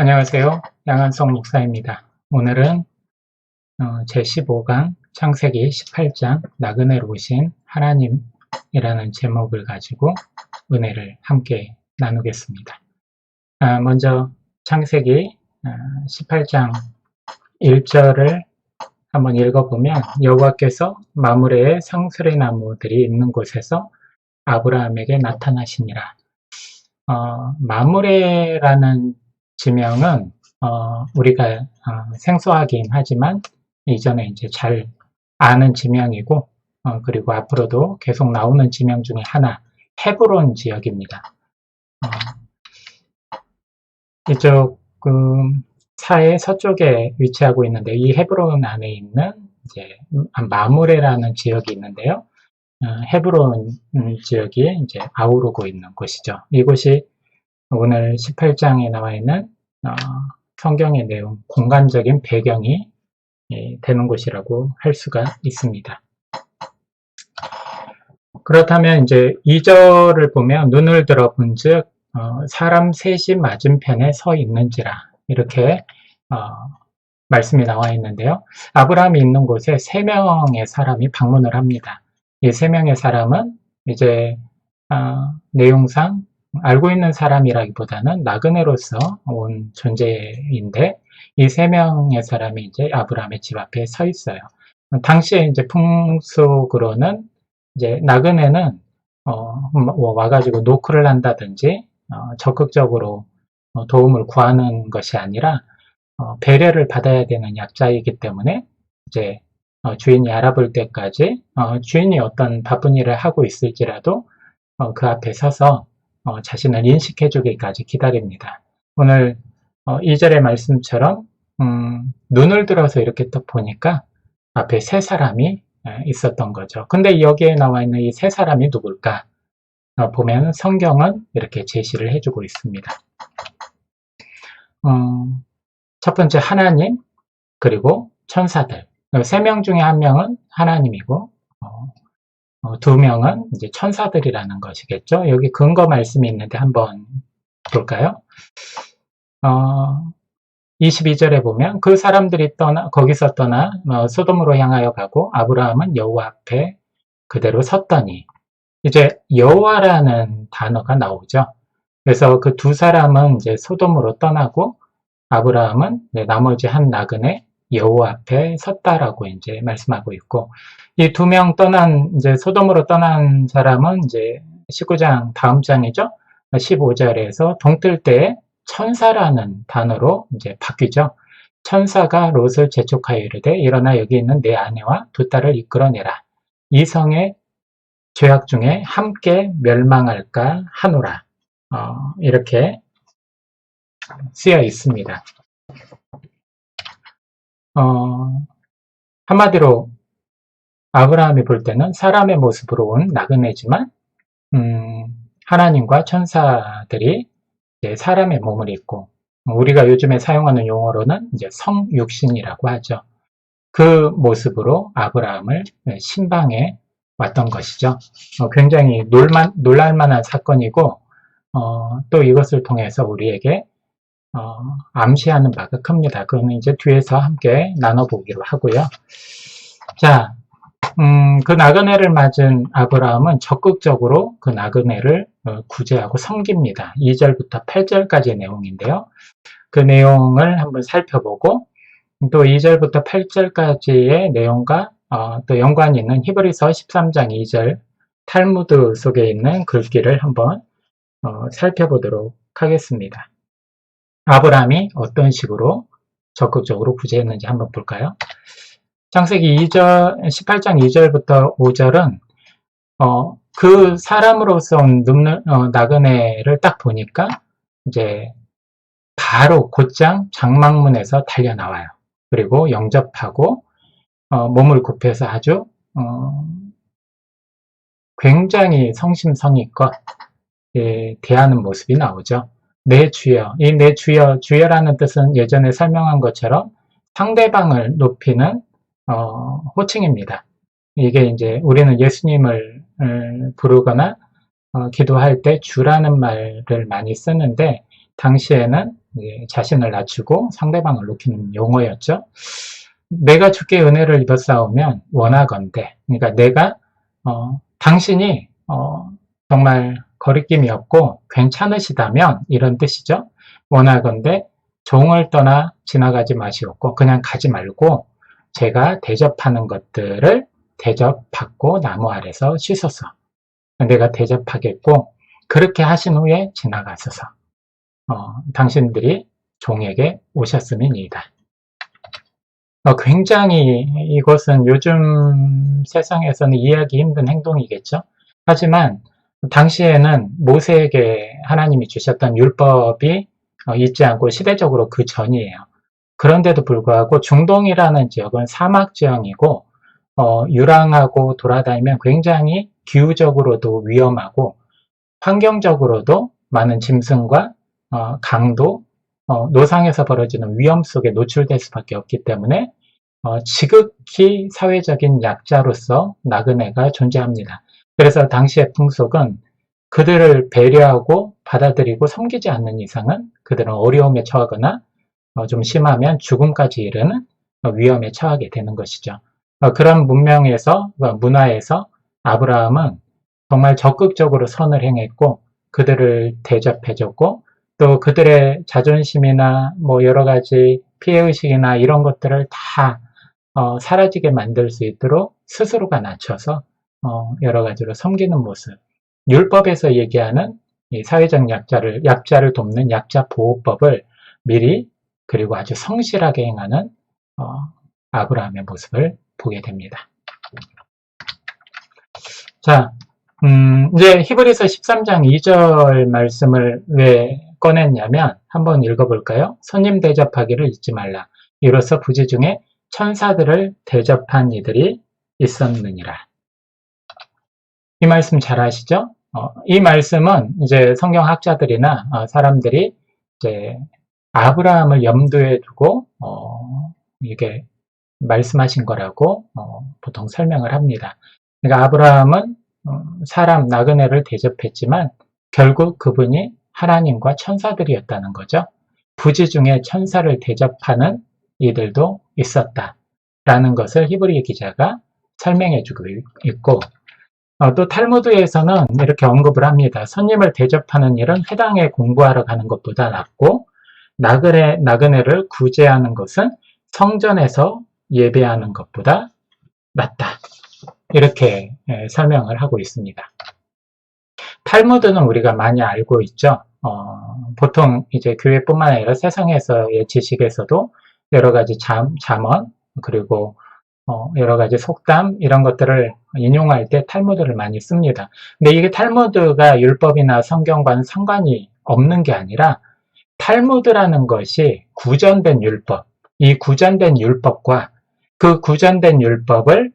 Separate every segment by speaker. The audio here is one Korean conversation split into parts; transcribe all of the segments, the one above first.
Speaker 1: 안녕하세요. 양한석 목사입니다. 오늘은 제15강 창세기 18장 나그네로 오신 하나님이라는 제목을 가지고 은혜를 함께 나누겠습니다. 먼저 창세기 18장 1절을 한번 읽어보면 여호와께서 마므레의 상수리 나무들이 있는 곳에서 아브라함에게 나타나시니라. 마므레라는 지명은 우리가 생소하긴 하지만 이전에 이제 잘 아는 지명이고 그리고 앞으로도 계속 나오는 지명 중에 하나 헤브론 지역입니다. 이쪽 사해 서쪽에 위치하고 있는데 이 헤브론 안에 있는 이제 마므레라는 지역이 있는데요. 헤브론 지역이 이제 아우르고 있는 곳이죠. 이곳이 오늘 18장에 나와 있는 성경의 내용, 공간적인 배경이 되는 곳이라고 할 수가 있습니다. 그렇다면 이제 2절을 보면 눈을 들어 본즉 사람 셋이 맞은편에 서 있는지라 이렇게 말씀이 나와 있는데요. 아브라함이 있는 곳에 3명의 사람이 방문을 합니다. 이 3명의 사람은 이제 내용상 알고 있는 사람이라기보다는 나그네로서 온 존재인데 이 3명의 사람이 이제 아브라함의 집 앞에 서 있어요. 당시에 이제 풍속으로는 이제 나그네는 와가지고 노크를 한다든지 적극적으로 도움을 구하는 것이 아니라 배려를 받아야 되는 약자이기 때문에 이제 주인이 알아볼 때까지 주인이 어떤 바쁜 일을 하고 있을지라도 그 앞에 서서 자신을 인식해주기까지 기다립니다. 오늘 2절의 말씀처럼 눈을 들어서 이렇게 딱 보니까 앞에 3사람이 있었던 거죠. 근데 여기에 나와 있는 이 3사람이 누굴까? 보면 성경은 이렇게 제시를 해주고 있습니다. 첫 번째 하나님, 그리고 천사들. 3명 중에 1명은 하나님이고 2명은 이제 천사들이라는 것이겠죠. 여기 근거 말씀이 있는데 한번 볼까요? 22절에 보면 그 사람들이 거기서 떠나 소돔으로 향하여 가고 아브라함은 여호와 앞에 그대로 섰더니 이제 여호와라는 단어가 나오죠. 그래서 그 2사람은 이제 소돔으로 떠나고 아브라함은 나머지 한 나그네 여호와 앞에 섰다라고 이제 말씀하고 있고 이 2명 이제 소돔으로 떠난 사람은 이제 19장 다음 장이죠. 15절에서 동뜰 때에 천사라는 단어로 이제 바뀌죠. 천사가 롯을 재촉하여 이르되 일어나 여기 있는 내 아내와 2 딸을 이끌어내라. 이 성의 죄악 중에 함께 멸망할까 하노라. 이렇게 쓰여 있습니다. 한마디로 아브라함이 볼 때는 사람의 모습으로 온 나그네지만 하나님과 천사들이 이제 사람의 몸을 입고 우리가 요즘에 사용하는 용어로는 이제 성육신이라고 하죠. 그 모습으로 아브라함을 신방해 왔던 것이죠. 굉장히 놀랄만한 사건이고 또 이것을 통해서 우리에게 암시하는 바가 큽니다. 그거는 이제 뒤에서 함께 나눠보기로 하고요. 자, 그 나그네를 맞은 아브라함은 적극적으로 그 나그네를 구제하고 섬깁니다. 2절부터 8절까지의 내용인데요. 그 내용을 한번 살펴보고 또 2절부터 8절까지의 내용과 또 연관이 있는 히브리서 13장 2절 탈무드 속에 있는 글귀를 한번 살펴보도록 하겠습니다. 아브라함이 어떤 식으로 적극적으로 구제했는지 한번 볼까요? 창세기 18장 2절부터 5절은 그 사람으로서 온 나그네를 딱 보니까 이제 바로 곧장 장막문에서 달려나와요. 그리고 영접하고 몸을 굽혀서 아주 굉장히 성심성의껏 대하는 모습이 나오죠. 내 주여, 이 내 주여, 주여라는 뜻은 예전에 설명한 것처럼 상대방을 높이는 호칭입니다. 이게 이제 우리는 예수님을 부르거나 기도할 때 주라는 말을 많이 쓰는데 당시에는 자신을 낮추고 상대방을 높이는 용어였죠. 내가 주께 은혜를 입었사오면 원하건대, 그러니까 내가 당신이 정말 거리낌이 없고 괜찮으시다면 이런 뜻이죠. 원하건대 종을 떠나 지나가지 마시옵고 그냥 가지 말고 제가 대접하는 것들을 대접받고 나무 아래서 쉬소서. 내가 대접하겠고 그렇게 하신 후에 지나가소서. 당신들이 종에게 오셨음이니이다. 굉장히 이것은 요즘 세상에서는 이해하기 힘든 행동이겠죠. 하지만 당시에는 모세에게 하나님이 주셨던 율법이 있지 않고 시대적으로 그 전이에요. 그런데도 불구하고 중동이라는 지역은 사막 지형이고 유랑하고 돌아다니면 굉장히 기후적으로도 위험하고 환경적으로도 많은 짐승과 강도, 노상에서 벌어지는 위험 속에 노출될 수밖에 없기 때문에 지극히 사회적인 약자로서 나그네가 존재합니다. 그래서 당시의 풍속은 그들을 배려하고 받아들이고 섬기지 않는 이상은 그들은 어려움에 처하거나 좀 심하면 죽음까지 이르는 위험에 처하게 되는 것이죠. 그런 문명에서, 문화에서 아브라함은 정말 적극적으로 선을 행했고 그들을 대접해줬고 또 그들의 자존심이나 뭐 여러 가지 피해의식이나 이런 것들을 다 사라지게 만들 수 있도록 스스로가 낮춰서 여러 가지로 섬기는 모습. 율법에서 얘기하는 이 사회적 약자를 돕는 약자 보호법을 미리 그리고 아주 성실하게 행하는 아브라함의 모습을 보게 됩니다. 자, 이제 히브리서 13장 2절 말씀을 왜 꺼냈냐면 한번 읽어볼까요? 손님 대접하기를 잊지 말라. 이로써 부지 중에 천사들을 대접한 이들이 있었느니라. 이 말씀 잘 아시죠? 이 말씀은 이제 성경학자들이나 사람들이 이제 아브라함을 염두에 두고 이게 말씀하신 거라고 보통 설명을 합니다. 그러니까 아브라함은 사람 나그네를 대접했지만 결국 그분이 하나님과 천사들이었다는 거죠. 부지 중에 천사를 대접하는 이들도 있었다라는 것을 히브리 기자가 설명해 주고 있고 또 탈무드에서는 이렇게 언급을 합니다. 손님을 대접하는 일은 회당에 공부하러 가는 것보다 낫고 나그네를 구제하는 것은 성전에서 예배하는 것보다 낫다. 이렇게 설명을 하고 있습니다. 탈무드는 우리가 많이 알고 있죠. 보통 이제 교회뿐만 아니라 세상에서의 지식에서도 여러 가지 잠언 그리고 여러 가지 속담 이런 것들을 인용할 때 탈무드를 많이 씁니다. 근데 이게 탈무드가 율법이나 성경과는 상관이 없는 게 아니라 탈무드라는 것이 구전된 율법, 이 구전된 율법과 그 구전된 율법을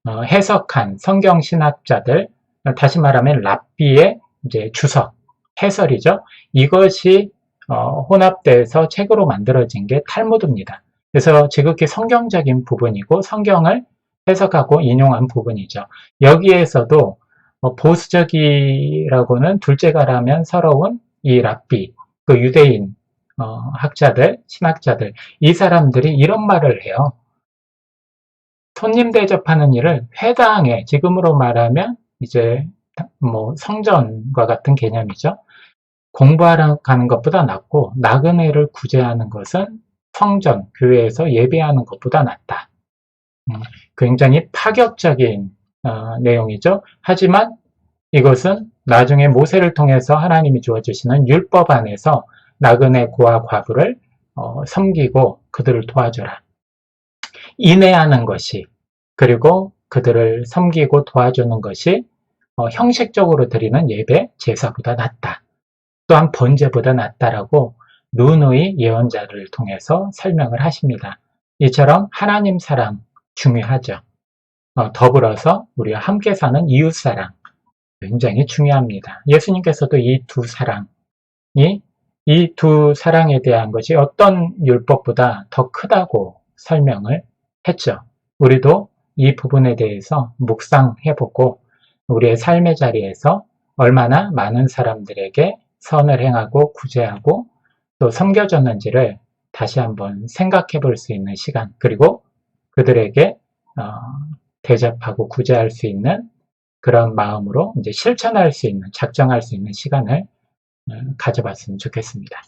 Speaker 1: 해석한 성경 신학자들, 다시 말하면 랍비의 이제 주석, 해설이죠. 이것이 혼합돼서 책으로 만들어진 게 탈무드입니다. 그래서 지극히 성경적인 부분이고 성경을 해석하고 인용한 부분이죠. 여기에서도 보수적이라고는 둘째가라면 서러운 이 랍비, 그 유대인 학자들, 신학자들, 이 사람들이 이런 말을 해요. 손님 대접하는 일을 회당에, 지금으로 말하면 이제 뭐 성전과 같은 개념이죠. 공부하러 가는 것보다 낫고 나그네를 구제하는 것은 성전, 교회에서 예배하는 것보다 낫다. 굉장히 파격적인 내용이죠. 하지만 이것은 나중에 모세를 통해서 하나님이 주어주시는 율법 안에서 나그네 고아 과부를 섬기고 그들을 도와줘라. 인내하는 것이 그리고 그들을 섬기고 도와주는 것이 형식적으로 드리는 예배, 제사보다 낫다. 또한 번제보다 낫다라고 누누이 예언자를 통해서 설명을 하십니다. 이처럼 하나님 사랑 중요하죠. 더불어서 우리와 함께 사는 이웃 사랑 굉장히 중요합니다. 예수님께서도 이 두 사랑이 이 두 사랑에 대한 것이 어떤 율법보다 더 크다고 설명을 했죠. 우리도 이 부분에 대해서 묵상해보고 우리의 삶의 자리에서 얼마나 많은 사람들에게 선을 행하고 구제하고 또 섬겨줬는지를 다시 한번 생각해 볼 수 있는 시간, 그리고 그들에게 대접하고 구제할 수 있는 그런 마음으로 이제 실천할 수 있는, 작정할 수 있는 시간을 가져봤으면 좋겠습니다.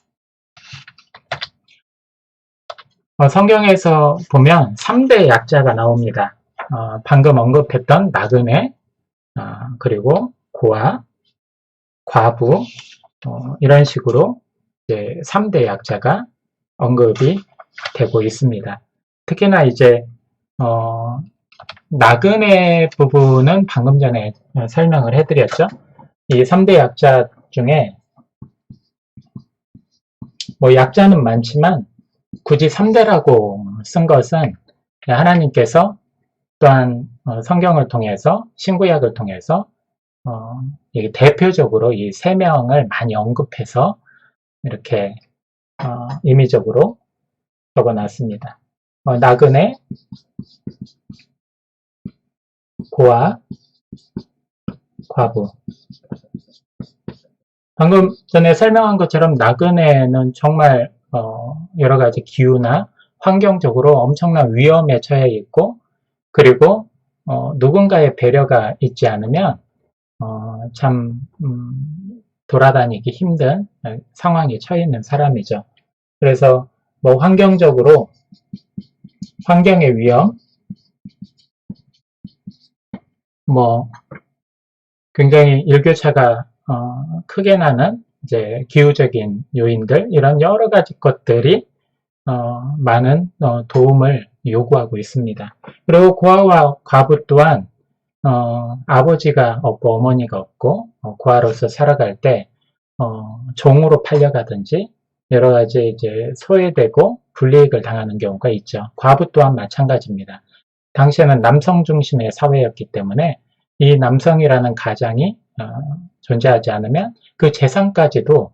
Speaker 1: 성경에서 보면 3대 약자가 나옵니다. 방금 언급했던 나그네, 그리고 고아, 과부, 이런 식으로 이제 3대 약자가 언급이 되고 있습니다. 특히나 이제 나그네 부분은 방금 전에 설명을 해드렸죠. 이 3대 약자 중에 뭐 약자는 많지만 굳이 3대라고 쓴 것은 하나님께서 또한 성경을 통해서, 신구약을 통해서 대표적으로 이 3명을 많이 언급해서 이렇게 임의적으로 적어놨습니다. 나그네, 고아, 과부. 방금 전에 설명한 것처럼 나그네는 정말 여러 가지 기후나 환경적으로 엄청난 위험에 처해 있고, 그리고 누군가의 배려가 있지 않으면 참 돌아다니기 힘든 상황에 처해 있는 사람이죠. 그래서 뭐 환경적으로 환경의 위험, 뭐 굉장히 일교차가 크게 나는 이제 기후적인 요인들, 이런 여러 가지 것들이 많은 도움을 요구하고 있습니다. 그리고 고아와 과부 또한 아버지가 없고 어머니가 없고 고아로서 살아갈 때 종으로 팔려가든지 여러 가지 이제 소외되고 불이익을 당하는 경우가 있죠. 과부 또한 마찬가지입니다. 당시에는 남성 중심의 사회였기 때문에 이 남성이라는 가장이 존재하지 않으면 그 재산까지도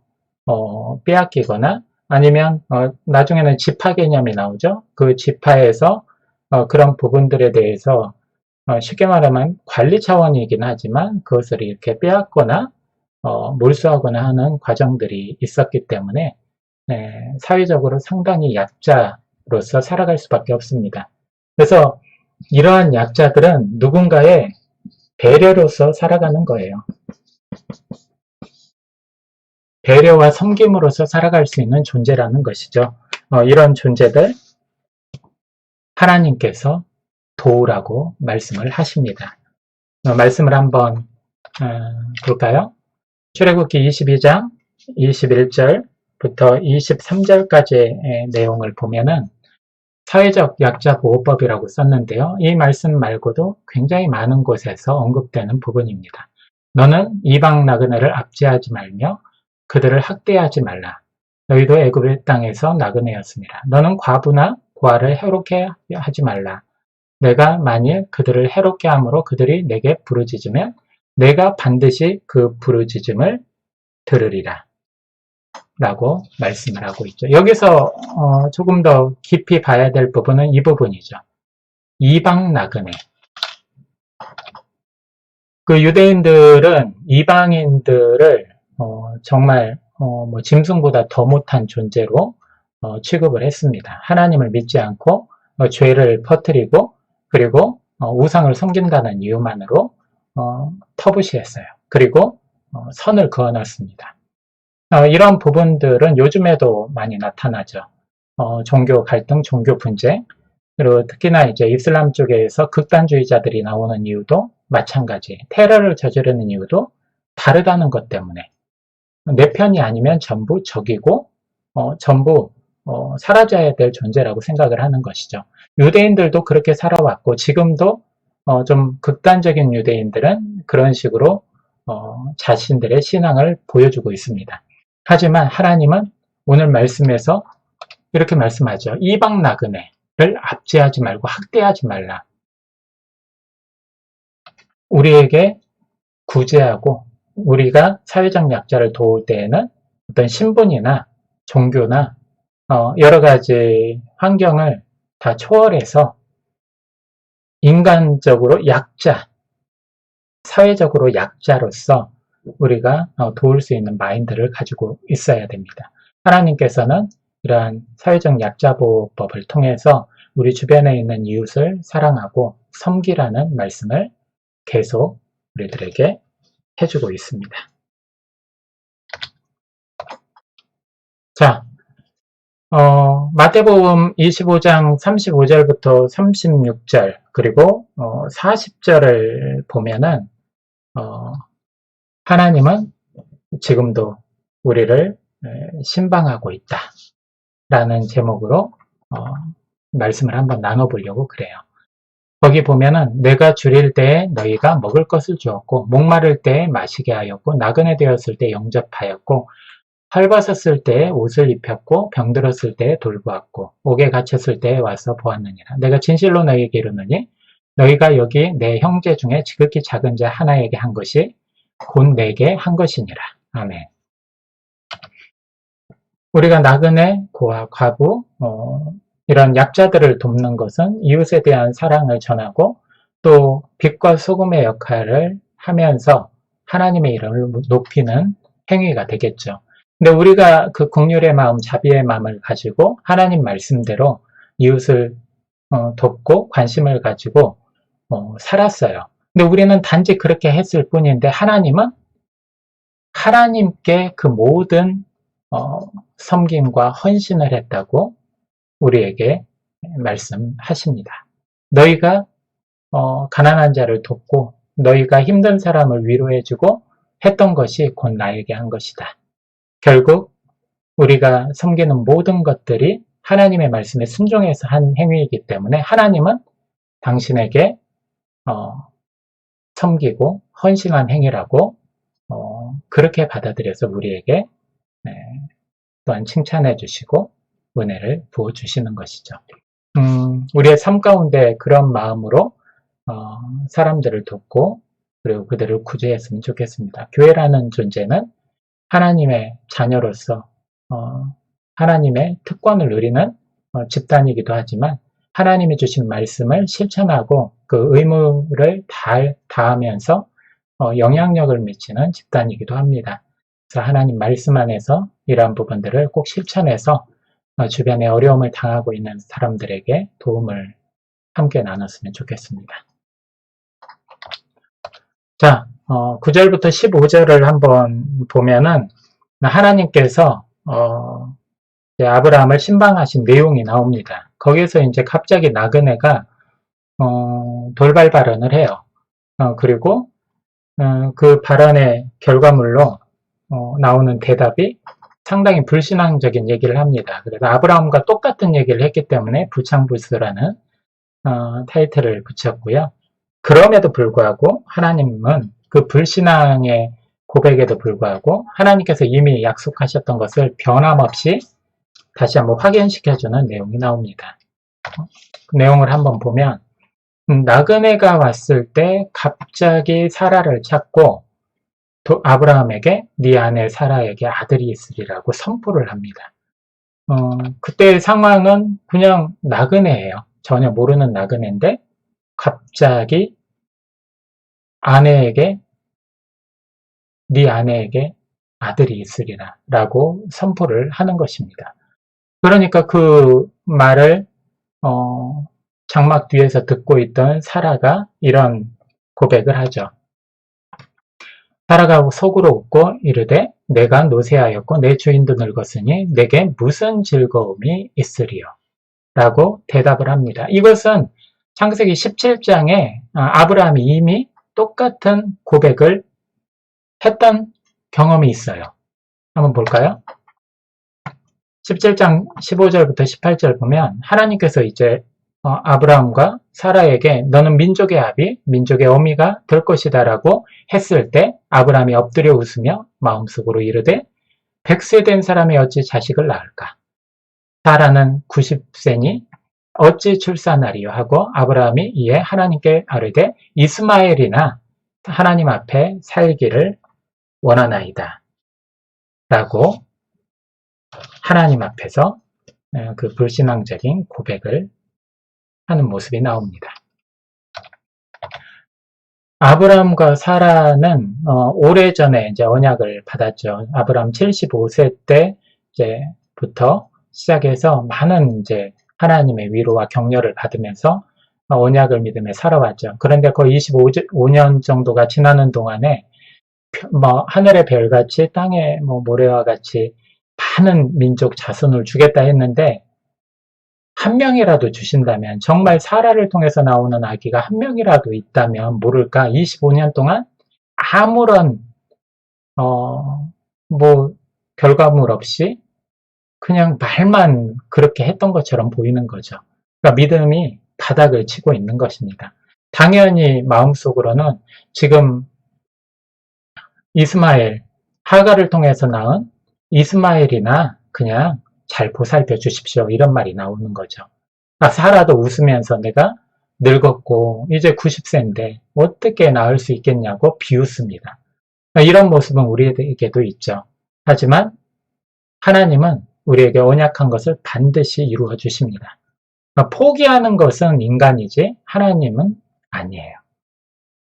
Speaker 1: 빼앗기거나, 아니면 나중에는 지파 개념이 나오죠. 그 지파에서 그런 부분들에 대해서 쉽게 말하면 관리 차원이긴 하지만 그것을 이렇게 빼앗거나 몰수하거나 하는 과정들이 있었기 때문에 사회적으로 상당히 약자로서 살아갈 수밖에 없습니다. 그래서 이러한 약자들은 누군가의 배려로서 살아가는 거예요. 배려와 섬김으로써 살아갈 수 있는 존재라는 것이죠. 이런 존재들 하나님께서 도우라고 말씀을 하십니다. 말씀을 한번 볼까요? 출애굽기 22장 21절부터 23절까지의 내용을 보면은 사회적 약자 보호법이라고 썼는데요. 이 말씀 말고도 굉장히 많은 곳에서 언급되는 부분입니다. 너는 이방 나그네를 압제하지 말며 그들을 학대하지 말라. 너희도 애굽의 땅에서 나그네였습니다. 너는 과부나 고아를 해롭게 하지 말라. 내가 만일 그들을 해롭게 함으로 그들이 내게 부르짖으면 내가 반드시 그 부르짖음을 들으리라 라고 말씀을 하고 있죠. 여기서 조금 더 깊이 봐야 될 부분은 이 부분이죠. 이방 나그네. 그 유대인들은 이방인들을 정말 뭐 짐승보다 더 못한 존재로 취급을 했습니다. 하나님을 믿지 않고 죄를 퍼뜨리고, 그리고 우상을 섬긴다는 이유만으로 터부시했어요. 그리고 선을 그어놨습니다. 이런 부분들은 요즘에도 많이 나타나죠. 종교 갈등, 종교 분쟁, 그리고 특히나 이제 이슬람 쪽에서 극단주의자들이 나오는 이유도 마찬가지. 테러를 저지르는 이유도 다르다는 것 때문에. 내 편이 아니면 전부 적이고 전부 사라져야 될 존재라고 생각을 하는 것이죠. 유대인들도 그렇게 살아왔고, 지금도 좀 극단적인 유대인들은 그런 식으로 자신들의 신앙을 보여주고 있습니다. 하지만 하나님은 오늘 말씀에서 이렇게 말씀하죠. 이방 나그네를 압제하지 말고 학대하지 말라. 우리에게 구제하고 우리가 사회적 약자를 도울 때에는 어떤 신분이나 종교나 여러 가지 환경을 다 초월해서 인간적으로 약자, 사회적으로 약자로서 우리가 도울 수 있는 마인드를 가지고 있어야 됩니다. 하나님께서는 이러한 사회적 약자보호법을 통해서 우리 주변에 있는 이웃을 사랑하고 섬기라는 말씀을 계속 우리들에게 해주고 있습니다. 자, 마태복음 25장 35절부터 36절 그리고 40절을 보면은 하나님은 지금도 우리를 신방하고 있다 라는 제목으로 말씀을 한번 나눠보려고 그래요. 거기 보면은 내가 줄일 때에 너희가 먹을 것을 주었고 목마를 때에 마시게 하였고 나그네 되었을 때 영접하였고 헐벗었을 때에 옷을 입혔고 병들었을 때에 돌보았고 옥에 갇혔을 때에 와서 보았느니라. 내가 진실로 너희에게 이르노니 너희가 여기 내 형제 중에 지극히 작은 자 하나에게 한 것이 곧 내게 한 것이니라. 아멘. 우리가 나그네, 고아, 과부 이런 약자들을 돕는 것은 이웃에 대한 사랑을 전하고 또 빛과 소금의 역할을 하면서 하나님의 이름을 높이는 행위가 되겠죠. 근데 우리가 그 긍휼의 마음, 자비의 마음을 가지고 하나님 말씀대로 이웃을 돕고 관심을 가지고 살았어요. 근데 우리는 단지 그렇게 했을 뿐인데 하나님은 하나님께 그 모든 섬김과 헌신을 했다고 우리에게 말씀하십니다. 너희가 가난한 자를 돕고 너희가 힘든 사람을 위로해주고 했던 것이 곧 나에게 한 것이다. 결국 우리가 섬기는 모든 것들이 하나님의 말씀에 순종해서 한 행위이기 때문에 하나님은 당신에게 섬기고 헌신한 행위라고 그렇게 받아들여서 우리에게 또한 칭찬해 주시고 은혜를 부어 주시는 것이죠. 우리의 삶 가운데 그런 마음으로 사람들을 돕고 그리고 그들을 구제했으면 좋겠습니다. 교회라는 존재는 하나님의 자녀로서 하나님의 특권을 누리는 집단이기도 하지만 하나님이 주신 말씀을 실천하고 그 의무를 다하면서 영향력을 미치는 집단이기도 합니다. 그래서 하나님 말씀 안에서 이러한 부분들을 꼭 실천해서 주변에 어려움을 당하고 있는 사람들에게 도움을 함께 나눴으면 좋겠습니다. 자, 9절부터 15절을 한번 보면은 하나님께서 아브라함을 신방하신 내용이 나옵니다. 거기서 이제 갑자기 나그네가 돌발 발언을 해요. 그리고 그 발언의 결과물로 나오는 대답이 상당히 불신앙적인 얘기를 합니다. 그래서 아브라함과 똑같은 얘기를 했기 때문에 부창불수라는 타이틀을 붙였고요. 그럼에도 불구하고 하나님은 그 불신앙의 고백에도 불구하고 하나님께서 이미 약속하셨던 것을 변함없이 다시 한번 확인시켜주는 내용이 나옵니다. 그 내용을 한번 보면 나그네가 왔을 때 갑자기 사라를 찾고 아브라함에게 네 아내 사라에게 아들이 있으리라고 선포를 합니다. 그때의 상황은 그냥 나그네예요. 전혀 모르는 나그네인데 갑자기 아내에게 네 아내에게 아들이 있으리라 라고 선포를 하는 것입니다. 그러니까 그 말을 장막 뒤에서 듣고 있던 사라가 이런 고백을 하죠. 사라가 속으로 웃고 이르되 내가 노쇠하였고 내 주인도 늙었으니 내게 무슨 즐거움이 있으리요? 라고 대답을 합니다. 이것은 창세기 17장에 아브라함이 이미 똑같은 고백을 했던 경험이 있어요. 한번 볼까요? 17장 15절부터 18절 보면 하나님께서 이제 아브라함과 사라에게 너는 민족의 아비, 민족의 어미가 될 것이다 라고 했을 때 아브라함이 엎드려 웃으며 마음속으로 이르되 100세 된 사람이 어찌 자식을 낳을까? 사라는 90세니 어찌 출산하리요? 하고 아브라함이 이에 하나님께 아뢰되 이스마엘이나 하나님 앞에 살기를 원하나이다 라고 하나님 앞에서 그 불신앙적인 고백을 하는 모습이 나옵니다. 아브라함과 사라는 오래전에 이제 언약을 받았죠. 아브라함 75세 때 때부터 시작해서 많은 이제 하나님의 위로와 격려를 받으면서 언약을 믿으며 살아왔죠. 그런데 거의 25년 정도가 지나는 동안에 하늘의 별같이 땅의 모래와 같이 많은 민족 자손을 주겠다 했는데 한 명이라도 주신다면, 정말 사라를 통해서 나오는 아기가 한 명이라도 있다면 모를까 25년 동안 아무런 결과물 없이 그냥 말만 그렇게 했던 것처럼 보이는 거죠. 그러니까 믿음이 바닥을 치고 있는 것입니다. 당연히 마음속으로는 지금 이스마엘, 하가를 통해서 낳은 이스마엘이나 그냥 잘 보살펴 주십시오, 이런 말이 나오는 거죠. 사라도 웃으면서 내가 늙었고 이제 90세인데 어떻게 낳을 수 있겠냐고 비웃습니다. 이런 모습은 우리에게도 있죠. 하지만 하나님은 우리에게 언약한 것을 반드시 이루어 주십니다. 포기하는 것은 인간이지 하나님은 아니에요.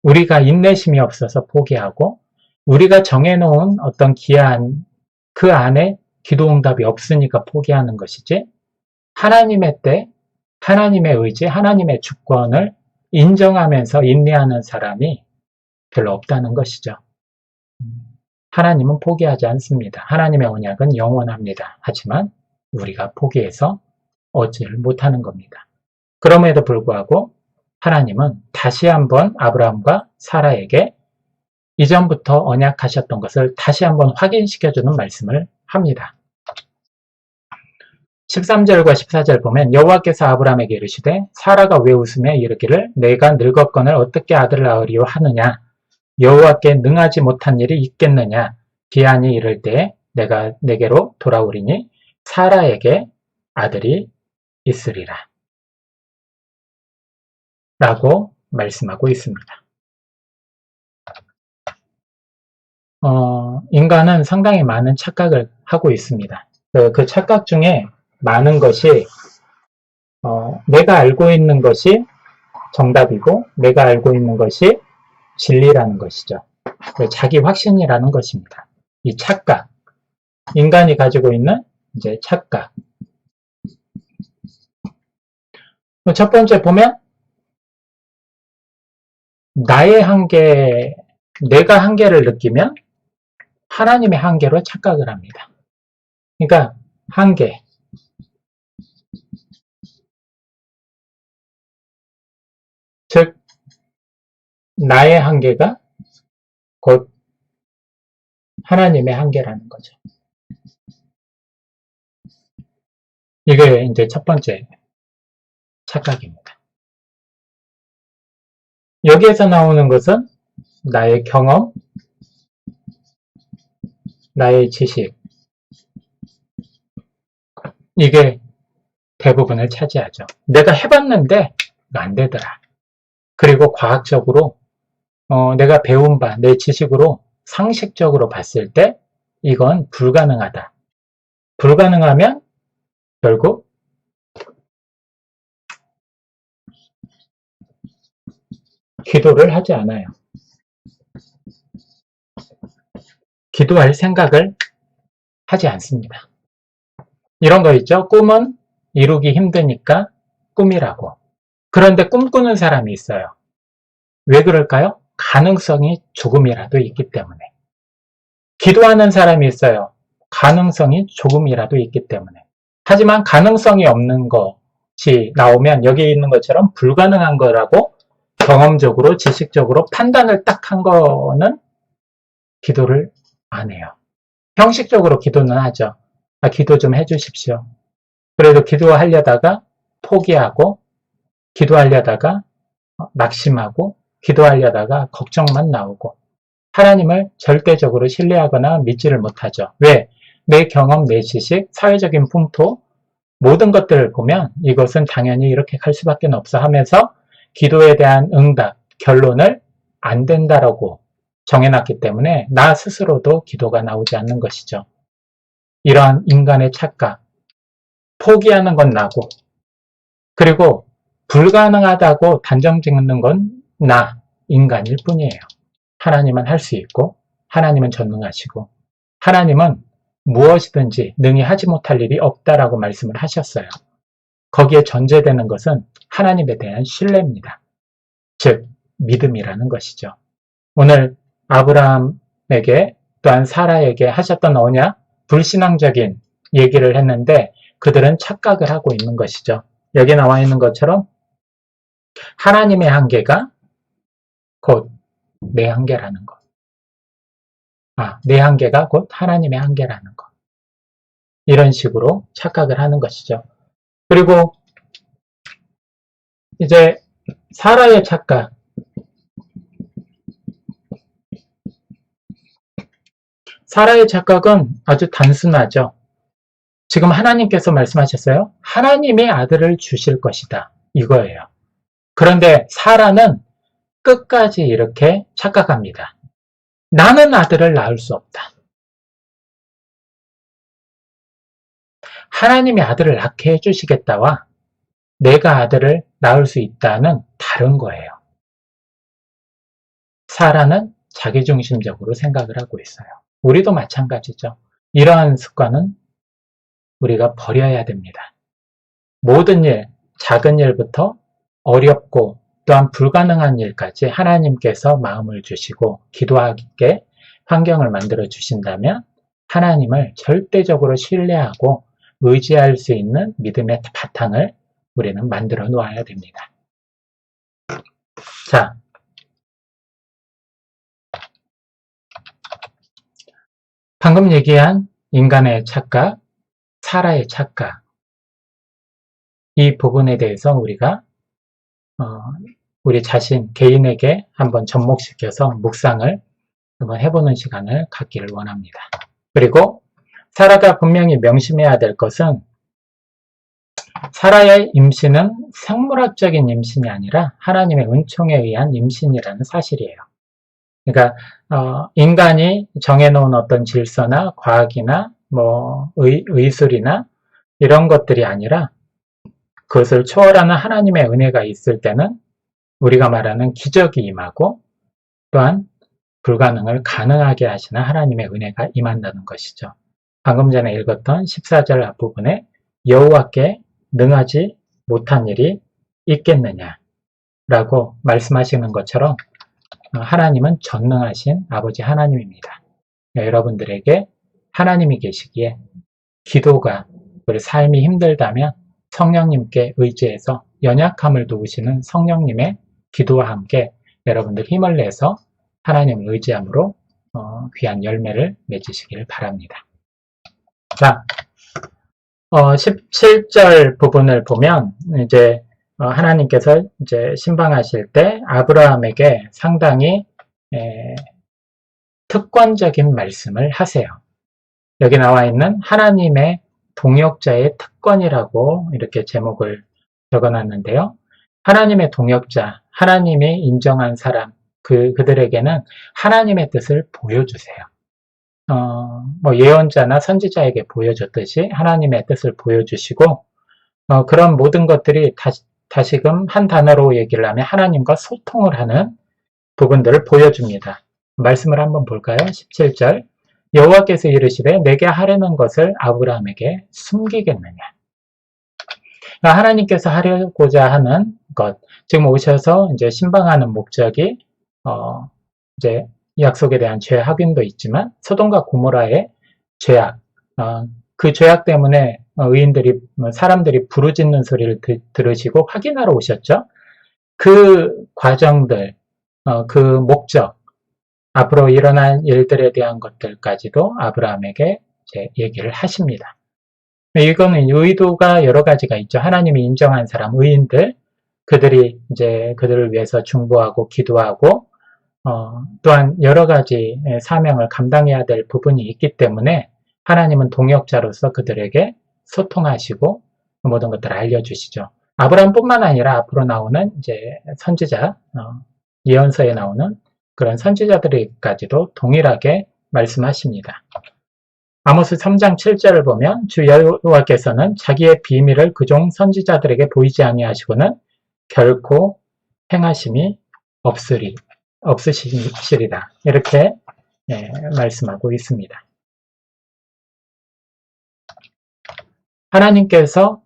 Speaker 1: 우리가 인내심이 없어서 포기하고 우리가 정해놓은 어떤 기한, 그 안에 기도응답이 없으니까 포기하는 것이지, 하나님의 때, 하나님의 의지, 하나님의 주권을 인정하면서 인내하는 사람이 별로 없다는 것이죠. 하나님은 포기하지 않습니다. 하나님의 언약은 영원합니다. 하지만 우리가 포기해서 얻지를 못하는 겁니다. 그럼에도 불구하고 하나님은 다시 한번 아브라함과 사라에게 이전부터 언약하셨던 것을 다시 한번 확인시켜주는 말씀을 합니다. 13절과 14절 보면 여호와께서 아브라함에게 이르시되 사라가 왜 웃으며 이르기를 내가 늙었거늘 어떻게 아들을 낳으리요 하느냐, 여호와께 능하지 못한 일이 있겠느냐, 기한이 이를 때에 내가 내게로 돌아오리니 사라에게 아들이 있으리라 라고 말씀하고 있습니다. 인간은 상당히 많은 착각을 하고 있습니다. 그 착각 중에 많은 것이 내가 알고 있는 것이 정답이고 내가 알고 있는 것이 진리라는 것이죠. 자기 확신이라는 것입니다. 이 착각, 인간이 가지고 있는 이제 착각. 첫 번째 보면 나의 한계, 내가 한계를 느끼면 하나님의 한계로 착각을 합니다. 그러니까 한계, 즉 나의 한계가 곧 하나님의 한계라는 거죠. 이게 이제 첫 번째 착각입니다. 여기에서 나오는 것은 나의 경험, 나의 지식, 이게 대부분을 차지하죠. 내가 해봤는데 안 되더라. 그리고 과학적으로 내가 배운 바, 내 지식으로 상식적으로 봤을 때 이건 불가능하다. 불가능하면 결국 기도를 하지 않아요. 기도할 생각을 하지 않습니다. 이런 거 있죠? 꿈은 이루기 힘드니까 꿈이라고. 그런데 꿈꾸는 사람이 있어요. 왜 그럴까요? 가능성이 조금이라도 있기 때문에. 기도하는 사람이 있어요. 가능성이 조금이라도 있기 때문에. 하지만 가능성이 없는 것이 나오면 여기 있는 것처럼 불가능한 거라고 경험적으로, 지식적으로 판단을 딱 한 거는 기도를 안 해요. 형식적으로 기도는 하죠. 기도 좀 해주십시오. 그래도 기도하려다가 포기하고, 기도하려다가 낙심하고, 기도하려다가 걱정만 나오고, 하나님을 절대적으로 신뢰하거나 믿지를 못하죠. 왜? 내 경험, 내 지식, 사회적인 풍토, 모든 것들을 보면 이것은 당연히 이렇게 갈 수밖에 없어 하면서 기도에 대한 응답, 결론을 안 된다라고 정해놨기 때문에 나 스스로도 기도가 나오지 않는 것이죠. 이러한 인간의 착각, 포기하는 건 나고, 그리고 불가능하다고 단정 짓는 건 나, 인간일 뿐이에요. 하나님은 할 수 있고, 하나님은 전능하시고, 하나님은 무엇이든지 능히 하지 못할 일이 없다라고 말씀을 하셨어요. 거기에 전제되는 것은 하나님에 대한 신뢰입니다. 즉 믿음이라는 것이죠. 오늘 아브라함에게 또한 사라에게 하셨던 언약, 불신앙적인 얘기를 했는데 그들은 착각을 하고 있는 것이죠. 여기 나와 있는 것처럼 하나님의 한계가 곧 내 한계라는 것. 내 한계가 곧 하나님의 한계라는 것. 이런 식으로 착각을 하는 것이죠. 그리고 이제 사라의 착각. 사라의 착각은 아주 단순하죠. 지금 하나님께서 말씀하셨어요. 하나님의 아들을 주실 것이다. 이거예요. 그런데 사라는 끝까지 이렇게 착각합니다. 나는 아들을 낳을 수 없다. 하나님이 아들을 낳게 해주시겠다와 내가 아들을 낳을 수 있다는 다른 거예요. 사라는 자기중심적으로 생각을 하고 있어요. 우리도 마찬가지죠. 이러한 습관은 우리가 버려야 됩니다. 모든 일, 작은 일부터 어렵고 또한 불가능한 일까지 하나님께서 마음을 주시고 기도하게 환경을 만들어 주신다면 하나님을 절대적으로 신뢰하고 의지할 수 있는 믿음의 바탕을 우리는 만들어 놓아야 됩니다. 자, 방금 얘기한 인간의 착각, 사라의 착각, 이 부분에 대해서 우리가 우리 자신, 개인에게 한번 접목시켜서 묵상을 한번 해보는 시간을 갖기를 원합니다. 그리고 사라가 분명히 명심해야 될 것은 사라의 임신은 생물학적인 임신이 아니라 하나님의 은총에 의한 임신이라는 사실이에요. 그러니까 인간이 정해놓은 어떤 질서나 과학이나 의술이나 이런 것들이 아니라 그것을 초월하는 하나님의 은혜가 있을 때는 우리가 말하는 기적이 임하고 또한 불가능을 가능하게 하시는 하나님의 은혜가 임한다는 것이죠. 방금 전에 읽었던 14절 앞부분에 여호와께 능하지 못한 일이 있겠느냐 라고 말씀하시는 것처럼 하나님은 전능하신 아버지 하나님입니다. 여러분들에게 하나님이 계시기에 기도가 우리 삶이 힘들다면 성령님께 의지해서 연약함을 도우시는 성령님의 기도와 함께 여러분들 힘을 내서 하나님을 의지함으로 귀한 열매를 맺으시기를 바랍니다. 자, 17절 부분을 보면 이제 하나님께서 이제 신방하실 때 아브라함에게 상당히 특권적인 말씀을 하세요. 여기 나와 있는 하나님의 동역자의 특권이라고 이렇게 제목을 적어놨는데요. 하나님의 동역자, 하나님이 인정한 사람, 그들에게는 하나님의 뜻을 보여주세요. 예언자나 선지자에게 보여줬듯이 하나님의 뜻을 보여주시고, 그런 모든 것들이 다시금 한 단어로 얘기를 하면 하나님과 소통을 하는 부분들을 보여줍니다. 말씀을 한번 볼까요? 17절. 여호와께서 이르시되 내게 하려는 것을 아브라함에게 숨기겠느냐. 하나님께서 하려고자 하는 것, 지금 오셔서 이제 신방하는 목적이 이제 약속에 대한 죄 확인도 있지만 소돔과 고모라의 죄악, 그 죄악 때문에 사람들이 부르짖는 소리를 들으시고 확인하러 오셨죠. 그 과정들, 그 목적, 앞으로 일어날 일들에 대한 것들까지도 아브라함에게 이제 얘기를 하십니다. 이거는 의도가 여러 가지가 있죠. 하나님이 인정한 사람, 의인들, 그들이 이제 그들을 위해서 중보하고 기도하고 또한 여러 가지 사명을 감당해야 될 부분이 있기 때문에 하나님은 동역자로서 그들에게 소통하시고 모든 것들을 알려주시죠. 아브라함뿐만 아니라 앞으로 나오는 이제 선지자, 예언서에 나오는 그런 선지자들에게까지도 동일하게 말씀하십니다. 아모스 3장 7절을 보면 주 여호와께서는 자기의 비밀을 그종 선지자들에게 보이지 아니하시고는 결코 행하심이 없으시리라 이렇게 말씀하고 있습니다. 하나님께서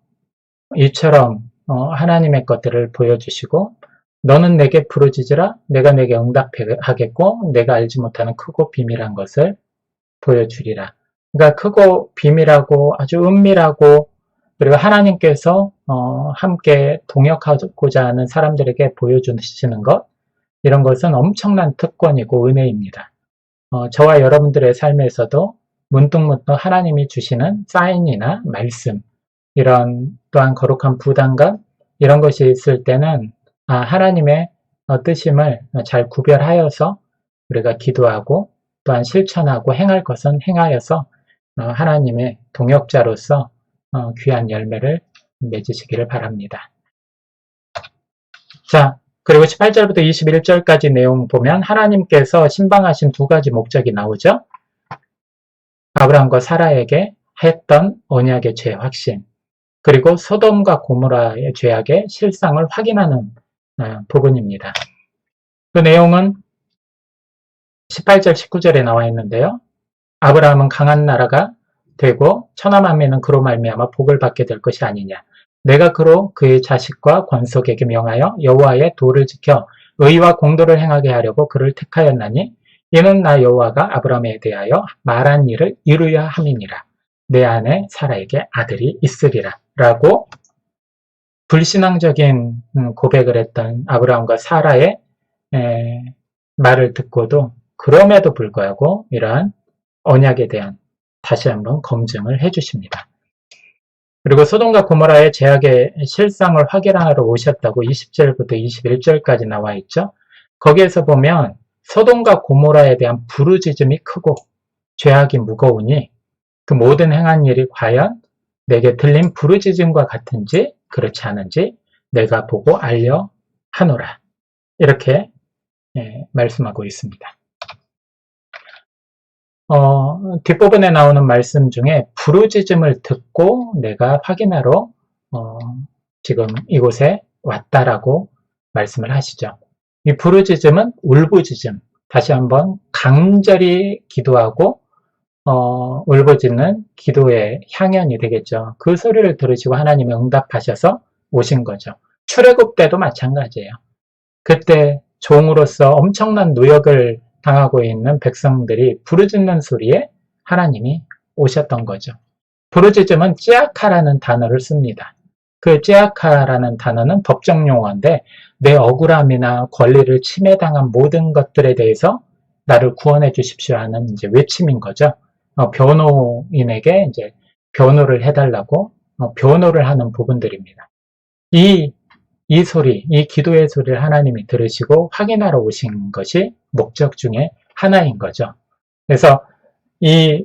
Speaker 1: 이처럼 하나님의 것들을 보여주시고 너는 내게 부르짖으라 내가 내게 응답하겠고 내가 알지 못하는 크고 비밀한 것을 보여주리라. 그러니까 크고 비밀하고 아주 은밀하고 그리고 하나님께서 함께 동역하고자 하는 사람들에게 보여주시는 것 이런 것은 엄청난 특권이고 은혜입니다. 저와 여러분들의 삶에서도 문득문득 하나님이 주시는 사인이나 말씀 이런 또한 거룩한 부담감 이런 것이 있을 때는 하나님의 뜻임을 잘 구별하여서 우리가 기도하고 또한 실천하고 행할 것은 행하여서 하나님의 동역자로서 귀한 열매를 맺으시기를 바랍니다. 자, 그리고 18절부터 21절까지 내용 보면 하나님께서 신방하신 두 가지 목적이 나오죠. 아브라함과 사라에게 했던 언약의 죄 확신 그리고 소돔과 고모라의 죄악의 실상을 확인하는 부분입니다. 그 내용은 18절, 19절에 나와 있는데요. 아브라함은 강한 나라가 되고 천하만민은 그로 말미암아 복을 받게 될 것이 아니냐. 내가 그로 그의 자식과 권속에게 명하여 여호와의 도를 지켜 의와 공도를 행하게 하려고 그를 택하였나니 이는 나 여호와가 아브라함에 대하여 말한 일을 이루려 함이니라. 내 안에 사라에게 아들이 있으리라. 라고 불신앙적인 고백을 했던 아브라함과 사라의 말을 듣고도 그럼에도 불구하고 이러한 언약에 대한 다시 한번 검증을 해주십니다. 그리고 소돔과 고모라의 죄악의 실상을 확인하러 오셨다고 20절부터 21절까지 나와 있죠. 거기에서 보면 소돔과 고모라에 대한 부르짖음이 크고 죄악이 무거우니 그 모든 행한 일이 과연 내게 들린 부르짖음과 같은지 그렇지 않은지 내가 보고 알려 하노라. 이렇게 말씀하고 있습니다. 뒷부분에 나오는 말씀 중에 부르짖음을 듣고 내가 확인하러 지금 이곳에 왔다라고 말씀을 하시죠. 이 부르짖음은 울부짖음, 다시 한번 간절히 기도하고 울부짖는 기도의 향연이 되겠죠. 그 소리를 들으시고 하나님이 응답하셔서 오신 거죠. 출애굽 때도 마찬가지예요. 그때 종으로서 엄청난 누역을 당하고 있는 백성들이 부르짖는 소리에 하나님이 오셨던 거죠. 부르짖음은 찌아카라는 단어를 씁니다. 그 찌아카라는 단어는 법정 용어인데 내 억울함이나 권리를 침해당한 모든 것들에 대해서 나를 구원해 주십시오 하는 이제 외침인 거죠. 변호인에게 이제 변호를 해달라고 변호를 하는 부분들입니다. 이 소리, 이 기도의 소리를 하나님이 들으시고 확인하러 오신 것이 목적 중에 하나인 거죠. 그래서 이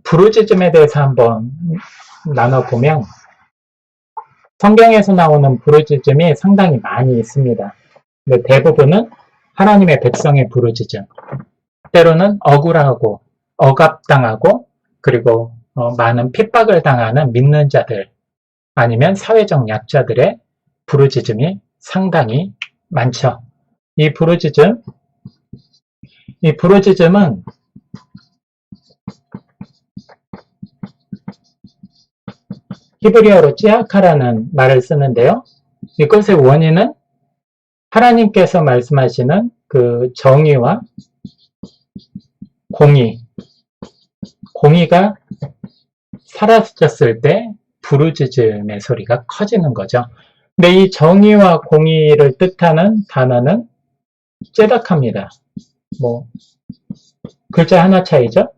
Speaker 1: 부르짖음에 대해서 한번 나눠보면 성경에서 나오는 부르짖음이 상당히 많이 있습니다. 근데 대부분은 하나님의 백성의 부르짖음, 때로는 억울하고 억압당하고 그리고 많은 핍박을 당하는 믿는 자들 아니면 사회적 약자들의 부르짖음이 상당히 많죠. 이 부르짖음은 히브리어로 찌아카라는 말을 쓰는데요. 이것의 원인은 하나님께서 말씀하시는 그 정의와 공의가 사라졌을 때 부르짖음의 소리가 커지는 거죠. 근데 이 정의와 공의를 뜻하는 단어는 째닥합니다. 글자 하나 차이죠.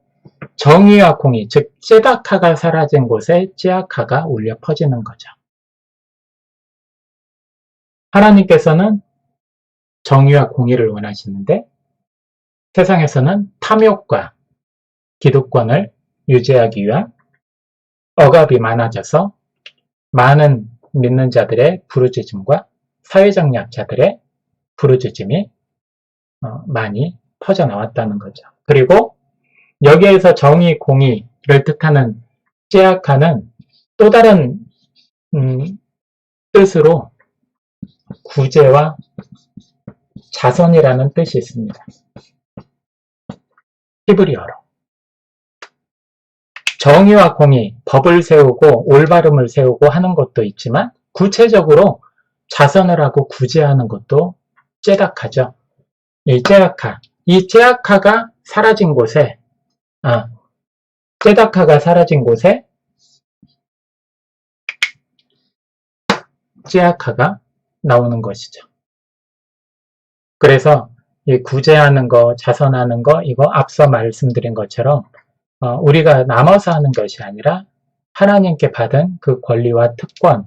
Speaker 1: 정의와 공의, 즉 째닥하가 사라진 곳에 찌아카가 울려 퍼지는 거죠. 하나님께서는 정의와 공의를 원하시는데 세상에서는 탐욕과 기득권을 유지하기 위한 억압이 많아져서 많은 믿는 자들의 부르짖음과 사회적 약자들의 부르짖음이 많이 퍼져나왔다는 거죠. 그리고 여기에서 정의, 공의를 뜻하는 째아카는 또 다른 뜻으로 구제와 자선이라는 뜻이 있습니다. 히브리어로. 정의와 공의, 법을 세우고 올바름을 세우고 하는 것도 있지만 구체적으로 자선을 하고 구제하는 것도 제다카죠. 이 제다카가 사라진 곳에 제다카가 사라진 곳에 제아카가 나오는 것이죠. 그래서 이 구제하는 거, 자선하는 거, 이거 앞서 말씀드린 것처럼 우리가 남아서 하는 것이 아니라 하나님께 받은 그 권리와 특권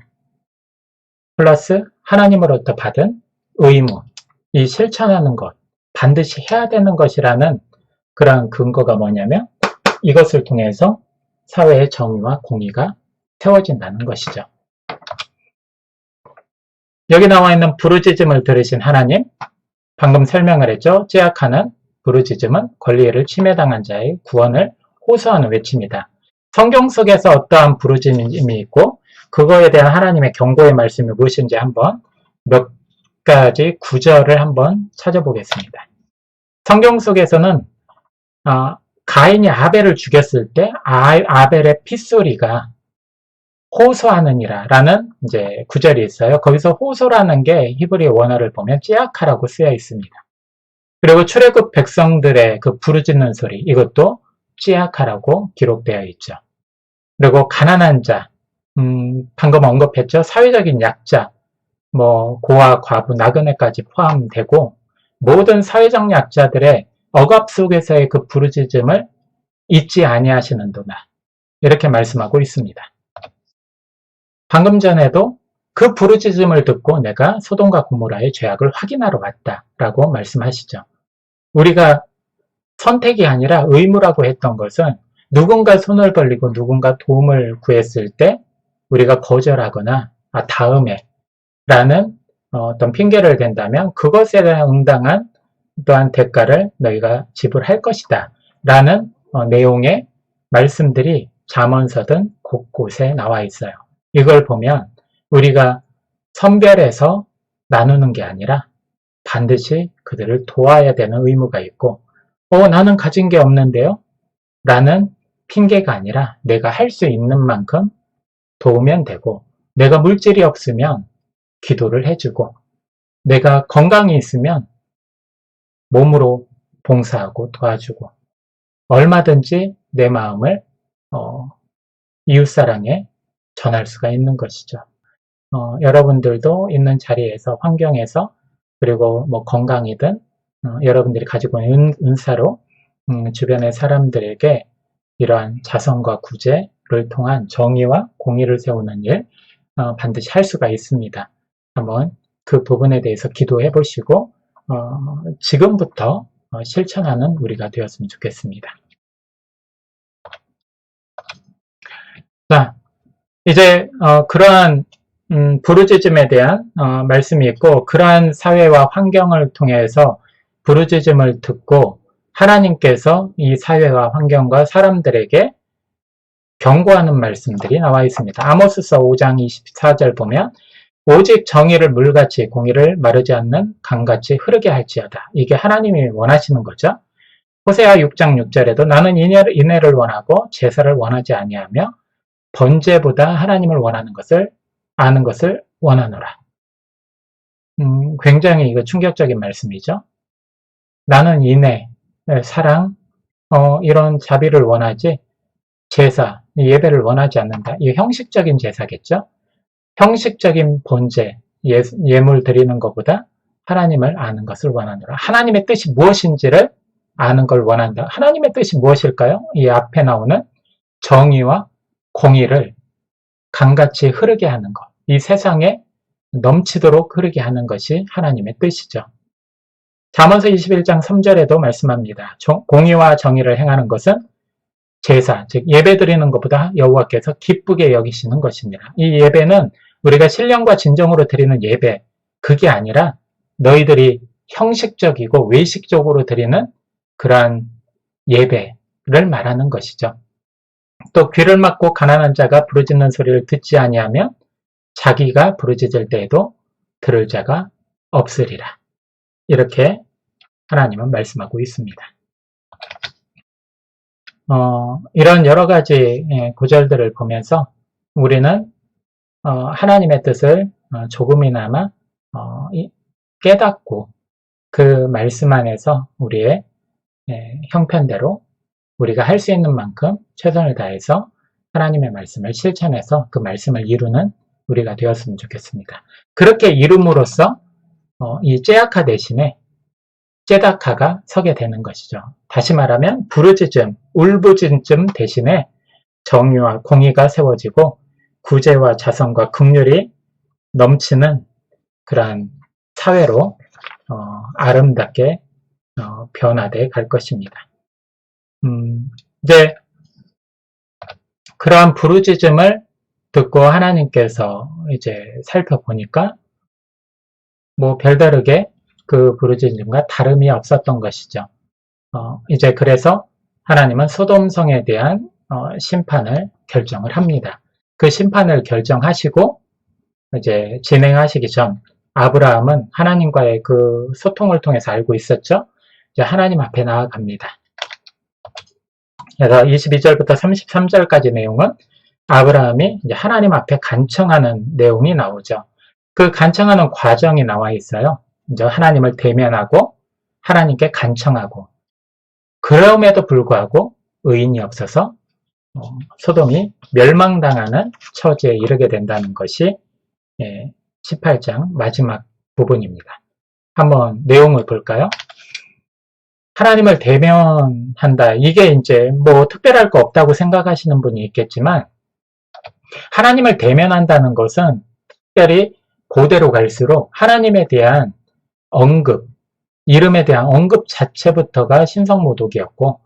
Speaker 1: 플러스 하나님으로부터 받은 의무, 이 실천하는 것, 반드시 해야 되는 것이라는 그런 근거가 뭐냐면 이것을 통해서 사회의 정의와 공의가 세워진다는 것이죠. 여기 나와 있는 부르짖음을 들으신 하나님, 방금 설명을 했죠. 제아카는 부르짖음은 권리를 침해당한 자의 구원을 호소하는 외침이다. 성경 속에서 어떠한 부르짖음이 있고 그거에 대한 하나님의 경고의 말씀이 무엇인지 한번 몇 가지 구절을 한번 찾아보겠습니다. 성경 속에서는 가인이 아벨을 죽였을 때 아벨의 핏소리가 호소하느니라 라는 이제 구절이 있어요. 거기서 호소라는 게 히브리 원어를 보면 찌아카라고 쓰여 있습니다. 그리고 출애굽 백성들의 그 부르짖는 소리, 이것도 찌아카라고 기록되어 있죠. 그리고 가난한 자, 방금 언급했죠. 사회적인 약자, 뭐 고아, 과부, 나그네까지 포함되고 모든 사회적 약자들의 억압 속에서의 그 부르짖음을 잊지 아니하시는도다. 이렇게 말씀하고 있습니다. 방금 전에도 그 부르짖음을 듣고 내가 소돔과 고모라의 죄악을 확인하러 왔다라고 말씀하시죠. 우리가 선택이 아니라 의무라고 했던 것은 누군가 손을 벌리고 누군가 도움을 구했을 때 우리가 거절하거나 다음에 라는 어떤 핑계를 댄다면 그것에 대한 응당한 또한 대가를 너희가 지불할 것이다 라는 내용의 말씀들이 잠언서든 곳곳에 나와 있어요. 이걸 보면 우리가 선별해서 나누는 게 아니라 반드시 그들을 도와야 되는 의무가 있고 나는 가진 게 없는데요? 라는 핑계가 아니라 내가 할 수 있는 만큼 도우면 되고 내가 물질이 없으면 기도를 해주고 내가 건강이 있으면 몸으로 봉사하고 도와주고 얼마든지 내 마음을 이웃사랑에 전할 수가 있는 것이죠. 여러분들도 있는 자리에서 환경에서 그리고 뭐 건강이든 여러분들이 가지고 있는 은사로 주변의 사람들에게 이러한 자선과 구제를 통한 정의와 공의를 세우는 일 반드시 할 수가 있습니다. 한번 그 부분에 대해서 기도해 보시고 지금부터 실천하는 우리가 되었으면 좋겠습니다. 자, 이제 그러한 부르짖음에 대한 말씀이 있고 그러한 사회와 환경을 통해서 부르짖음을 듣고 하나님께서 이 사회와 환경과 사람들에게 경고하는 말씀들이 나와 있습니다. 아모스서 5장 24절 보면 오직 정의를 물같이 공의를 마르지 않는 강같이 흐르게 할지어다. 이게 하나님이 원하시는 거죠. 호세아 6장 6절에도 나는 인애를 원하고 제사를 원하지 아니하며 번제보다 하나님을 원하는 것을 아는 것을 원하노라. 굉장히 이거 충격적인 말씀이죠. 나는 인애, 사랑, 이런 자비를 원하지 제사, 예배를 원하지 않는다. 이 형식적인 제사겠죠. 형식적인 번제, 예물 드리는 것보다 하나님을 아는 것을 원하노라. 하나님의 뜻이 무엇인지를 아는 걸 원한다. 하나님의 뜻이 무엇일까요? 이 앞에 나오는 정의와 공의를 강같이 흐르게 하는 것. 이 세상에 넘치도록 흐르게 하는 것이 하나님의 뜻이죠. 잠언서 21장 3절에도 말씀합니다. 공의와 정의를 행하는 것은 제사, 즉 예배 드리는 것보다 여호와께서 기쁘게 여기시는 것입니다. 이 예배는 우리가 신령과 진정으로 드리는 예배, 그게 아니라 너희들이 형식적이고 외식적으로 드리는 그러한 예배를 말하는 것이죠. 또 귀를 막고 가난한 자가 부르짖는 소리를 듣지 아니하면 자기가 부르짖을 때에도 들을 자가 없으리라. 이렇게 하나님은 말씀하고 있습니다. 이런 여러 가지 구절들을 보면서 우리는 하나님의 뜻을 조금이나마 깨닫고 그 말씀 안에서 우리의 형편대로 우리가 할 수 있는 만큼 최선을 다해서 하나님의 말씀을 실천해서 그 말씀을 이루는 우리가 되었으면 좋겠습니다. 그렇게 이룸으로써 이 제아카 대신에 제다카가 서게 되는 것이죠. 다시 말하면 부르짖음, 울부짖음 대신에 정의와 공의가 세워지고 구제와 자성과 긍휼이 넘치는 그러한 사회로 아름답게 변화돼 갈 것입니다. 이제 그러한 부르짖음을 듣고 하나님께서 이제 살펴보니까 뭐 별다르게 그 부르짖음과 다름이 없었던 것이죠. 이제 그래서 하나님은 소돔성에 대한 심판을 결정을 합니다. 그 심판을 결정하시고 이제 진행하시기 전 아브라함은 하나님과의 그 소통을 통해서 알고 있었죠. 이제 하나님 앞에 나아갑니다. 그래서 22절부터 33절까지 내용은 아브라함이 이제 하나님 앞에 간청하는 내용이 나오죠. 그 간청하는 과정이 나와 있어요. 이제 하나님을 대면하고 하나님께 간청하고 그럼에도 불구하고 의인이 없어서 소돔이 멸망당하는 처지에 이르게 된다는 것이 18장 마지막 부분입니다. 한번 내용을 볼까요? 하나님을 대면한다. 이게 이제 뭐 특별할 거 없다고 생각하시는 분이 있겠지만 하나님을 대면한다는 것은 특별히 고대로 갈수록 하나님에 대한 언급, 이름에 대한 언급 자체부터가 신성모독이었고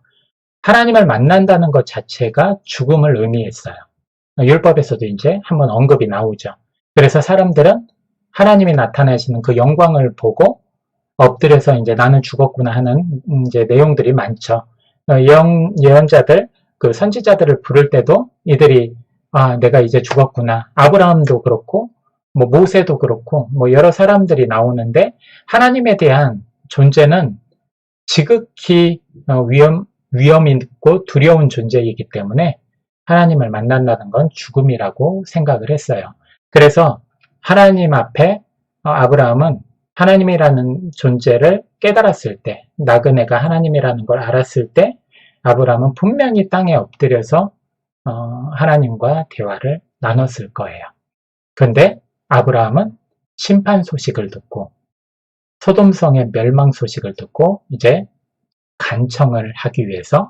Speaker 1: 하나님을 만난다는 것 자체가 죽음을 의미했어요. 율법에서도 이제 한번 언급이 나오죠. 그래서 사람들은 하나님이 나타나시는 그 영광을 보고 엎드려서 이제 나는 죽었구나 하는 이제 내용들이 많죠. 예언자들, 그 선지자들을 부를 때도 이들이 내가 이제 죽었구나. 아브라함도 그렇고 뭐 모세도 그렇고 뭐 여러 사람들이 나오는데 하나님에 대한 존재는 지극히 위험 있고 두려운 존재이기 때문에 하나님을 만난다는 건 죽음이라고 생각을 했어요. 그래서 하나님 앞에 아브라함은 하나님이라는 존재를 깨달았을 때, 나그네가 하나님이라는 걸 알았을 때 아브라함은 분명히 땅에 엎드려서 하나님과 대화를 나눴을 거예요. 그런데 아브라함은 심판 소식을 듣고 소돔성의 멸망 소식을 듣고 이제 간청을 하기 위해서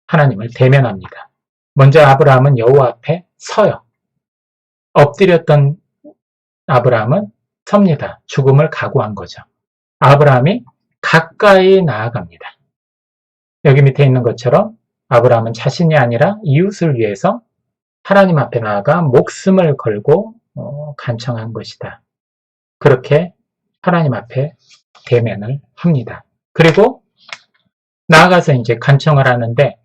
Speaker 1: 하나님을 대면합니다. 먼저 아브라함은 여호와 앞에 서요. 엎드렸던 아브라함은 섭니다. 죽음을 각오한 거죠. 아브라함이 가까이 나아갑니다. 여기 밑에 있는 것처럼 아브라함은 자신이 아니라 이웃을 위해서 하나님 앞에 나아가 목숨을 걸고 간청한 것이다. 그렇게 하나님 앞에 대면을 합니다. 그리고 나아가서 이제 간청을 하는데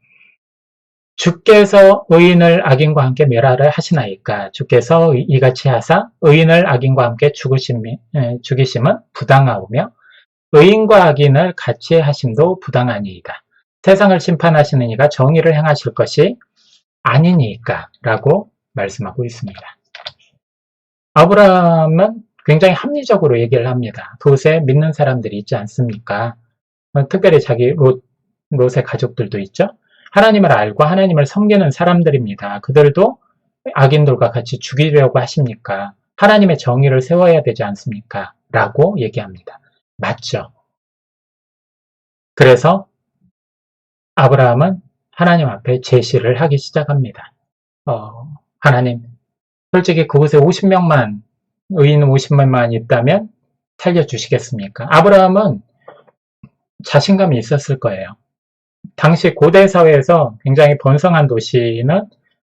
Speaker 1: 주께서 의인을 악인과 함께 멸하를 하시나이까. 주께서 이같이 하사 의인을 악인과 함께 죽이심은 부당하오며 의인과 악인을 같이 하심도 부당하니이다. 세상을 심판하시는 이가 정의를 행하실 것이 아니니까 라고 말씀하고 있습니다. 아브라함은 굉장히 합리적으로 얘기를 합니다. 롯에 믿는 사람들이 있지 않습니까? 특별히 자기 롯의 가족들도 있죠. 하나님을 알고 하나님을 섬기는 사람들입니다. 그들도 악인들과 같이 죽이려고 하십니까? 하나님의 정의를 세워야 되지 않습니까? 라고 얘기합니다. 맞죠? 그래서 아브라함은 하나님 앞에 제시를 하기 시작합니다. 하나님, 솔직히 그곳에 50명만, 의인 50명만 있다면 살려주시겠습니까? 아브라함은 자신감이 있었을 거예요. 당시 고대 사회에서 굉장히 번성한 도시는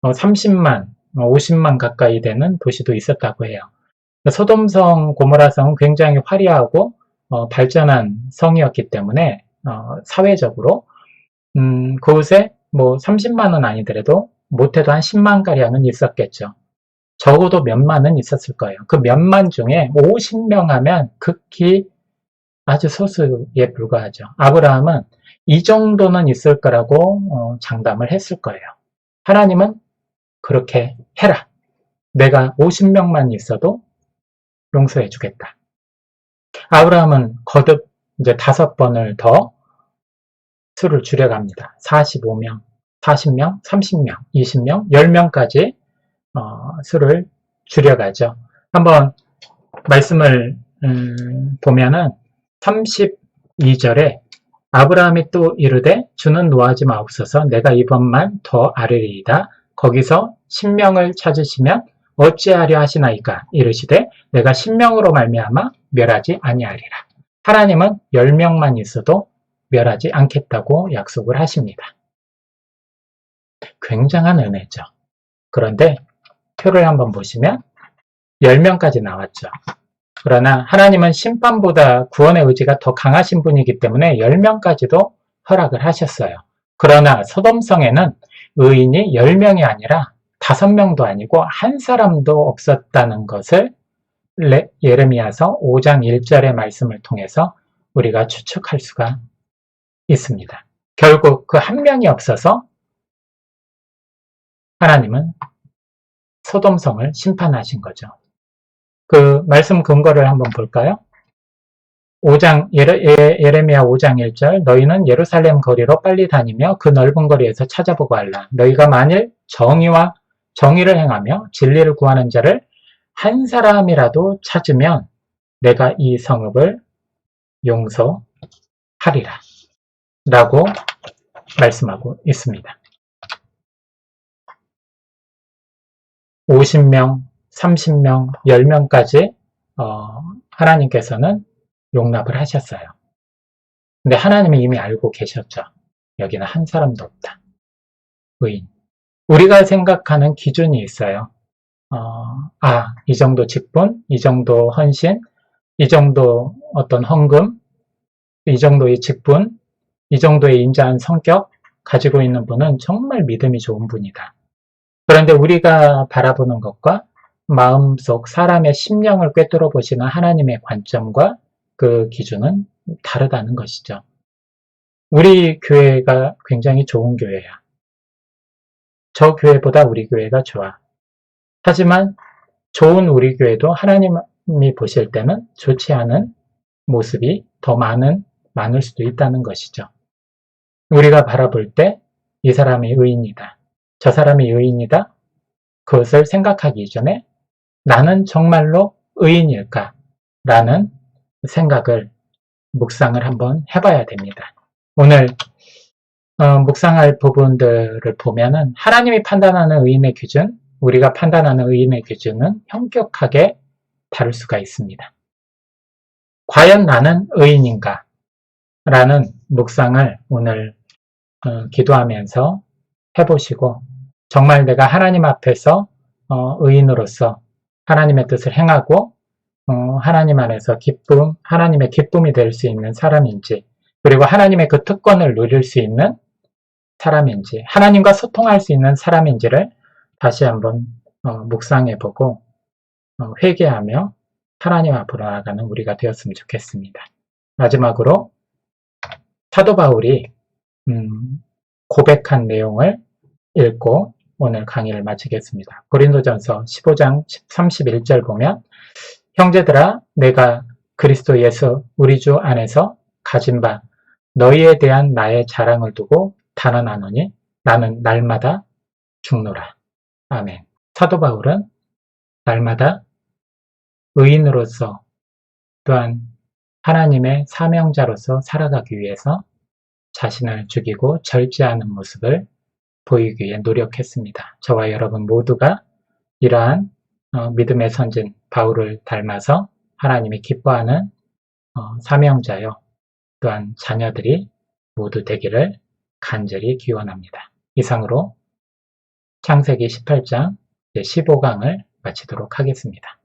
Speaker 1: 30만, 50만 가까이 되는 도시도 있었다고 해요. 소돔성, 고모라성은 굉장히 화려하고 발전한 성이었기 때문에 사회적으로 그곳에 뭐 30만은 아니더라도 못해도 한 10만가량은 있었겠죠. 적어도 몇만은 있었을 거예요. 그 몇만 중에 50명 하면 극히 아주 소수에 불과하죠. 아브라함은 이 정도는 있을 거라고 장담을 했을 거예요. 하나님은 그렇게 해라. 내가 50명만 있어도 용서해 주겠다. 아브라함은 거듭 이제 5번을 더 수를 줄여갑니다. 45명, 40명, 30명, 20명, 10명까지 수를 줄여가죠. 한번 말씀을 보면은 32절에 아브라함이 또 이르되 주는 노하지 마옵소서 내가 이번만 더 아뢰리이다. 거기서 10명을 찾으시면 어찌하려 하시나이까 이르시되 내가 10명으로 말미암아 멸하지 아니하리라. 하나님은 10명만 있어도 멸하지 않겠다고 약속을 하십니다. 굉장한 은혜죠. 그런데 표를 한번 보시면 10명까지 나왔죠. 그러나 하나님은 심판보다 구원의 의지가 더 강하신 분이기 때문에 10명까지도 허락을 하셨어요. 그러나 소돔성에는 의인이 10명이 아니라 5명도 아니고 한 사람도 없었다는 것을 예레미야서 5장 1절의 말씀을 통해서 우리가 추측할 수가 있습니다. 결국 그 한 명이 없어서 하나님은 소돔성을 심판하신 거죠. 그 말씀 근거를 한번 볼까요? 예레미야 5장 1절 너희는 예루살렘 거리로 빨리 다니며 그 넓은 거리에서 찾아보고 알라. 너희가 만일 정의를 행하며 진리를 구하는 자를 한 사람이라도 찾으면 내가 이 성읍을 용서하리라 라고 말씀하고 있습니다. 50명, 30명, 10명까지 하나님께서는 용납을 하셨어요. 근데 하나님이 이미 알고 계셨죠. 여기는 한 사람도 없다. 의인. 우리가 생각하는 기준이 있어요. 이 정도 직분, 이 정도 헌신, 이 정도 어떤 헌금, 이 정도의 직분, 이 정도의 인자한 성격 가지고 있는 분은 정말 믿음이 좋은 분이다. 그런데 우리가 바라보는 것과 마음속 사람의 심령을 꿰뚫어 보시는 하나님의 관점과 그 기준은 다르다는 것이죠. 우리 교회가 굉장히 좋은 교회야. 저 교회보다 우리 교회가 좋아. 하지만 좋은 우리 교회도 하나님이 보실 때는 좋지 않은 모습이 더 많을 수도 있다는 것이죠. 우리가 바라볼 때 이 사람이 의인이다. 저 사람이 의인이다. 그것을 생각하기 이전에 나는 정말로 의인일까? 라는 생각을 묵상을 한번 해봐야 됩니다. 오늘 묵상할 부분들을 보면은 하나님이 판단하는 의인의 기준, 우리가 판단하는 의인의 기준은 현격하게 다를 수가 있습니다. 과연 나는 의인인가? 라는 묵상을 오늘 기도하면서 해보시고 정말 내가 하나님 앞에서 의인으로서 하나님의 뜻을 행하고 하나님 안에서 하나님의 기쁨이 될 수 있는 사람인지 그리고 하나님의 그 특권을 누릴 수 있는 사람인지 하나님과 소통할 수 있는 사람인지를 다시 한번 묵상해보고 회개하며 하나님 앞으로 나아가는 우리가 되었으면 좋겠습니다. 마지막으로 사도 바울이 고백한 내용을 읽고 오늘 강의를 마치겠습니다. 고린도전서 15장 31절 보면 형제들아 내가 그리스도 예수 우리 주 안에서 가진 바 너희에 대한 나의 자랑을 두고 단언하노니 나는 날마다 죽노라. 아멘. 사도 바울은 날마다 의인으로서 또한 하나님의 사명자로서 살아가기 위해서 자신을 죽이고 절제하는 모습을 보이기 위해 노력했습니다. 저와 여러분 모두가 이러한 믿음의 선진 바울을 닮아서 하나님이 기뻐하는 사명자요 또한 자녀들이 모두 되기를 간절히 기원합니다. 이상으로 창세기 18장 15강을 마치도록 하겠습니다.